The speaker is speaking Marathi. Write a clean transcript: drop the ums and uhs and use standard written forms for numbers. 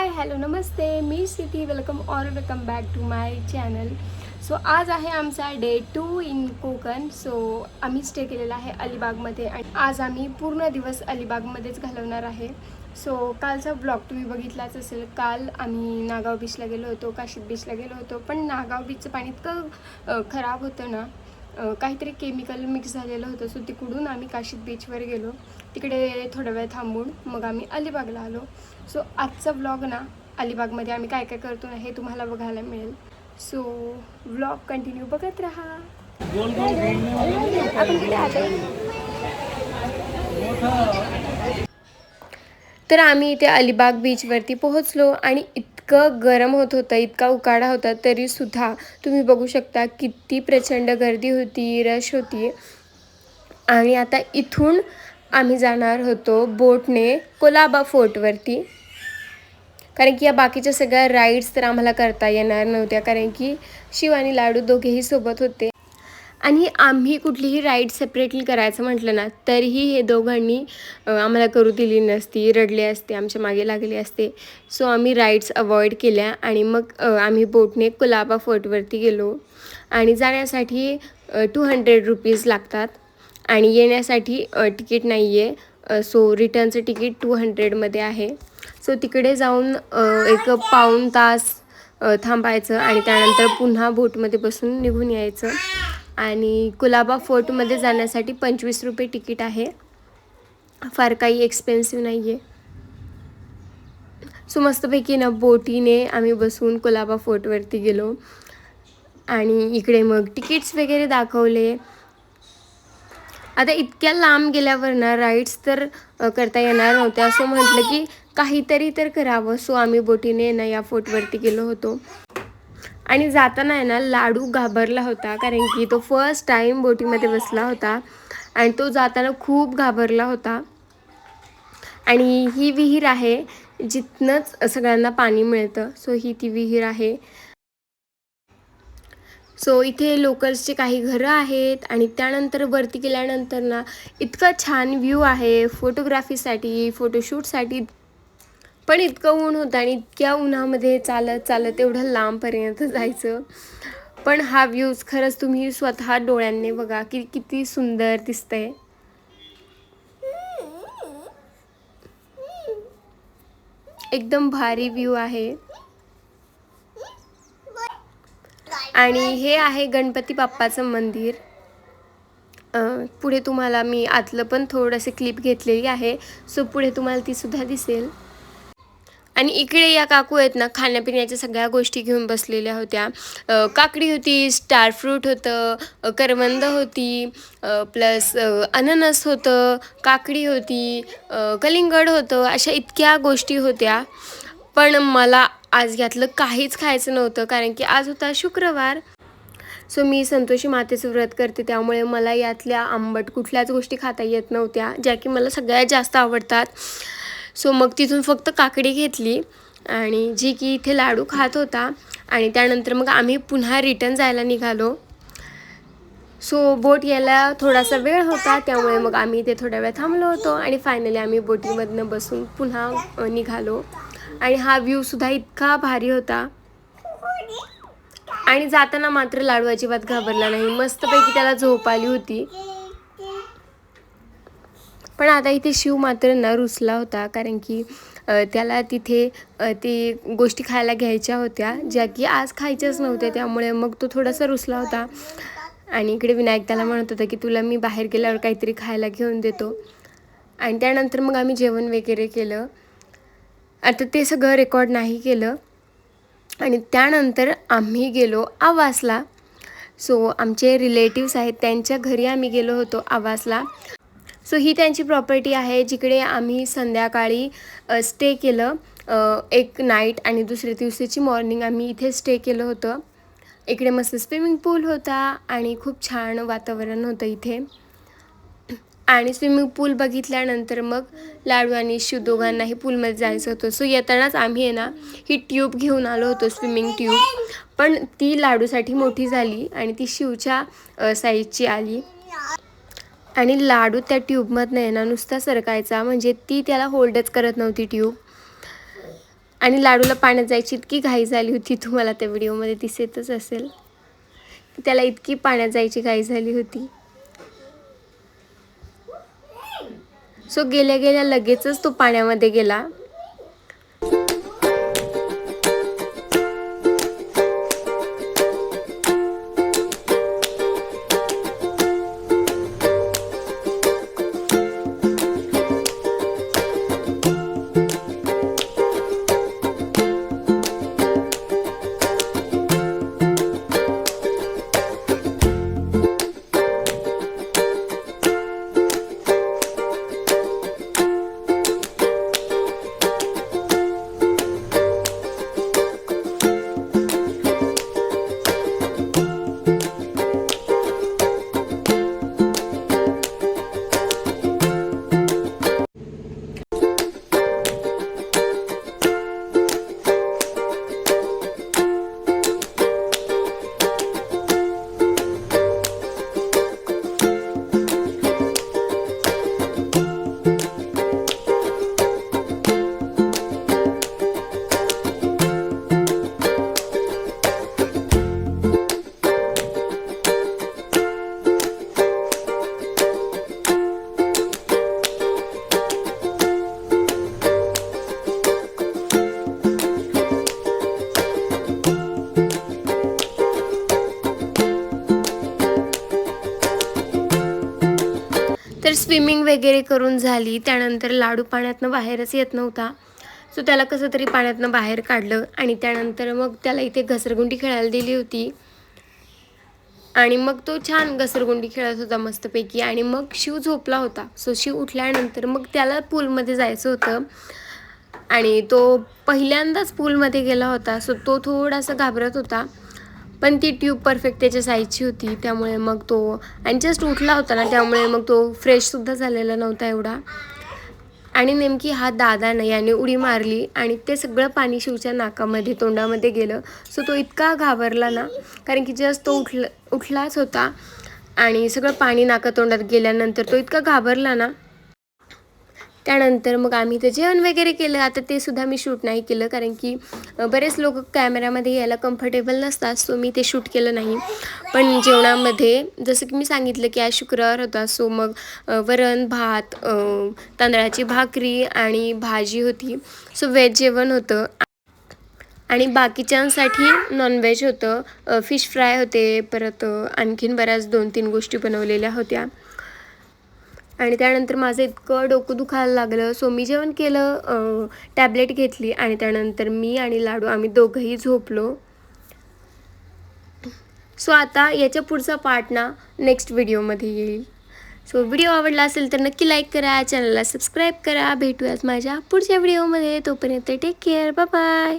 हाय हॅलो नमस्ते, मी सिटी. Welcome back to my channel. So आज आहे आमचा डे 2 इन कोकण. सो आम्ही स्टे केलेला आहे अलिबागमध्ये आणि आज आम्ही पूर्ण दिवस अलिबागमध्येच घालवणार आहे. सो कालचा ब्लॉग तुम्ही बघितलाच असेल. काल आम्ही नागाव बीचला गेलो होतो, काशीद बीचला गेलो होतो. पण नागाव बीचचं पाणी इतकं खराब होतं ना, काहीतरी केमिकल मिक्स झालेलं होतं. सो तिकडून आम्ही काशीद बीचवर गेलो. तिकडे थोडा वेळ थांबून मग आम्ही अलिबागला आलो. सो आजचा व्लॉग ना, अलिबागमध्ये आम्ही काय काय करतो ना हे तुम्हाला बघायला मिळेल. सो व्लॉग कंटिन्यू बघत राहा. आपण कुठे आलो? तर आम्ही इथे अलिबाग बीचवरती पोहोचलो आणि इतकं गरम होत होतं, इतका उकाडा होता, तरीसुद्धा तुम्ही बघू शकता किती प्रचंड गर्दी होती, रश होती. आणि आता इथून आम्ही जाणार होतो बोटने कोलाबा फोर्टवरती, कारण की या बाकीच्या सगळ्या राईड्स तर आम्हाला करता येणार नव्हत्या, कारण की शिव आणि लाडू दोघेही सोबत होते. आणि आम्ही कुठलीही राईड सेपरेटली करायचं म्हटलं ना, तरीही हे दोघांनी आम्हाला करू दिली नसती, रडले असते, आमच्या मागे लागले असते. सो आम्ही राईड्स अवॉइड केल्या आणि मग आम्ही बोटने कोलाबा फोर्टवरती गेलो. आणि जाण्यासाठी 200 रुपीज लागतात आणि येण्यासाठी तिकीट नाही आहे. सो रिटर्नचं तिकीट 200मध्ये आहे. सो तिकडे जाऊन एक पाऊण तास थांबायचं आणि त्यानंतर पुन्हा बोटमध्ये बसून निघून यायचं. आणि कुलाबा फोर्टमध्ये जाण्यासाठी 25 रुपये तिकीट आहे, फार काही एक्सपेन्सिव्ह नाही आहे. सो मस्तपैकी ना बोटीने आम्ही बसून कुलाबा फोर्टवरती गेलो आणि इकडे मग तिकीट्स वगैरे दाखवले. आता इतक्या लांब गेल्यावर ना राईड्स तर करता येणार नव्हत्या. असं म्हटलं की काहीतरी तर करावं. सो आम्ही बोटीने ना या फोर्टवरती गेलो होतो. आणि जाताना आहे ना लाडू घाबरला होता, कारण की तो फर्स्ट टाईम बोटीमध्ये बसला होता आणि तो जाताना खूप घाबरला होता. आणि ही विहीर आहे जिथनंच सगळ्यांना पाणी मिळतं. सो ही ती विहीर आहे. सो इथे लोकल्सचे काही घरं आहेत आणि त्यानंतर वरती गेल्यानंतर ना इतका छान व्ह्यू आहे फोटोग्राफीसाठी, फोटोशूटसाठी. पण इतकं ऊन होतं आणि इतक्या उन्हामध्ये चालत चालत एवढं लांबपर्यंत जायचं. पण हा व्ह्यूज खरंच तुम्ही स्वतः डोळ्यांनी बघा की किती सुंदर दिसतंय. एकदम भारी व्ह्यू आहे. आणि हे आहे गणपती बाप्पाचं मंदिर. पुढे तुम्हाला मी आतलं पण थोडंसं क्लिप घेतलेली आहे. सो पुढे तुम्हाला ती सुद्धा दिसेल. आणि इकडे या काकू आहेत ना, खाण्यापिण्याच्या सगळ्या गोष्टी घेऊन बसलेल्या होत्या. काकडी होती, स्टार फ्रूट होतं, करवंद होती, प्लस अननस होतं, काकडी होती, कलिंगड होतं. अशा इतक्या गोष्टी होत्या. पण मला आज यातलं काहीच खायचं नव्हतं, कारण की आज होता शुक्रवार. सो मी संतोषी मातेचं व्रत करते, त्यामुळे मला यातल्या आंबट कुठल्याच गोष्टी खाता येत नव्हत्या, ज्या की मला सगळ्यात जास्त आवडतात. सो मग तिथून फक्त काकडी घेतली आणि जी की इथे लाडू खात होता. आणि त्यानंतर मग आम्ही पुन्हा रिटर्न जायला निघालो. सो बोट यायला थोडासा वेळ होता, त्यामुळे मग आम्ही इथे थोडा वेळ थांबलो होतो आणि फायनली आम्ही बोटीमधनं बसून पुन्हा निघालो. आणि हा व्ह्यूसुद्धा इतका भारी होता. आणि जाताना मात्र लाडू अजिबात घाबरला नाही, मस्तपैकी त्याला झोप आली होती. पण आता इथे शिव मात्र न रुसला होता, कारण की त्याला तिथे ते गोष्टी खायला घ्यायच्या होत्या, ज्या की आज खायच्याच नव्हत्या. त्यामुळे मग तो थोडासा रुसला होता. आणि इकडे विनायक त्याला म्हणत होता की तुला मी बाहेर गेल्यावर काहीतरी खायला घेऊन देतो. आणि त्यानंतर मग आम्ही जेवण वगैरे केलं. आता ते सगळं रेकॉर्ड नाही केलं. आणि त्यानंतर आम्ही गेलो आवासला. सो आमचे रिलेटिव्स आहेत, त्यांच्या घरी आम्ही गेलो होतो आवासला. सो ही त्यांची प्रॉपर्टी आहे, जिकडे आम्ही संध्याकाळी स्टे केलं एक नाईट, आणि दुसऱ्या दिवशीची मॉर्निंग आम्ही इथे स्टे केलं होतं. इकडे मस्त स्विमिंग पूल होता आणि खूप छान वातावरण होतं इथे. आणि स्विमिंग पूल बघितल्यानंतर मग लाडू आणि शिव दोघांनाही पूलमध्ये जायचं होतं. सो येतानाच आम्ही आहे ना ही ट्यूब घेऊन आलो होतो, स्विमिंग ट्यूब. पण ती लाडूसाठी मोठी झाली आणि ती शिवच्या साईजची आली. आणि लाडू त्या ट्यूबमधनं आहे ना नुसता सरकायचा, म्हणजे ती त्याला होल्डच करत नव्हती ट्यूब. आणि लाडूला पाण्यात जायची इतकी घाई झाली होती, तुम्हाला त्या व्हिडिओमध्ये दिसतच असेल, त्याला इतकी पाण्यात जायची घाई झाली होती. सो गेल्या गेल्या लगेचच तो पाण्यामध्ये गेला. तर स्विमिंग वगैरे करून झाली. त्यानंतर लाडू पाण्यातनं बाहेरच येत नव्हता. सो त्याला कसं तरी पाण्यातनं बाहेर काढलं आणि त्यानंतर मग त्याला इथे घसरगुंडी खेळायला दिली होती आणि मग तो छान घसरगुंडी खेळत होता मस्तपैकी. आणि मग शिव झोपला होता. सो शिव उठल्यानंतर मग त्याला पूलमध्ये जायचं होतं आणि तो पहिल्यांदाच पूलमध्ये गेला होता. सो तो थोडासा घाबरत होता, पण ती ट्यूब परफेक्ट त्याच्या साईजची होती, त्यामुळे मग तो आणि जस्ट उठला होता ना, त्यामुळे मग तो फ्रेशसुद्धा झालेला नव्हता एवढा. आणि नेमकी हा दादानं याने उडी मारली आणि ते सगळं पाणी शिवच्या नाकामध्ये तोंडामध्ये गेलं. सो तो इतका घाबरला ना, कारण की जस्ट तो उठलाच होता आणि सगळं पाणी नाकातोंडात गेल्यानंतर तो इतका घाबरला ना. त्यानंतर मग आम्ही ते जेवण वगैरे केलं. आता ते सुद्धा मी शूट नाही केलं, कारण की बरेच लोक कॅमेऱ्यामध्ये यायला कम्फर्टेबल नसतात, सो मी ते शूट केलं नाही. पण जेवणामध्ये जसं की मी सांगितलं की आज शुक्रवार होता, सो मग वरण भात, तांदळाची भाकरी आणि भाजी होती. सो व्हेज जेवण होतं आणि बाकीच्यांसाठी नॉनव्हेज होतं. फिश फ्राय होते, परत आणखीन बऱ्याच 2-3 गोष्टी बनवलेल्या होत्या. आणि त्यानंतर माझं इतकं डोकं दुखायला लागलं. सो मी जेवण केलं, टॅबलेट घेतली आणि त्यानंतर मी आणि लाडू आम्ही दोघंही झोपलो. सो आता याच्या पुढचा पार्ट ना नेक्स्ट व्हिडिओमध्ये येईल. सो व्हिडिओ आवडला असेल तर नक्की लाईक करा, चॅनलला सबस्क्राईब करा. भेटूयाच माझ्या पुढच्या व्हिडिओमध्ये. तोपर्यंत टेक केअर, बाय बाय.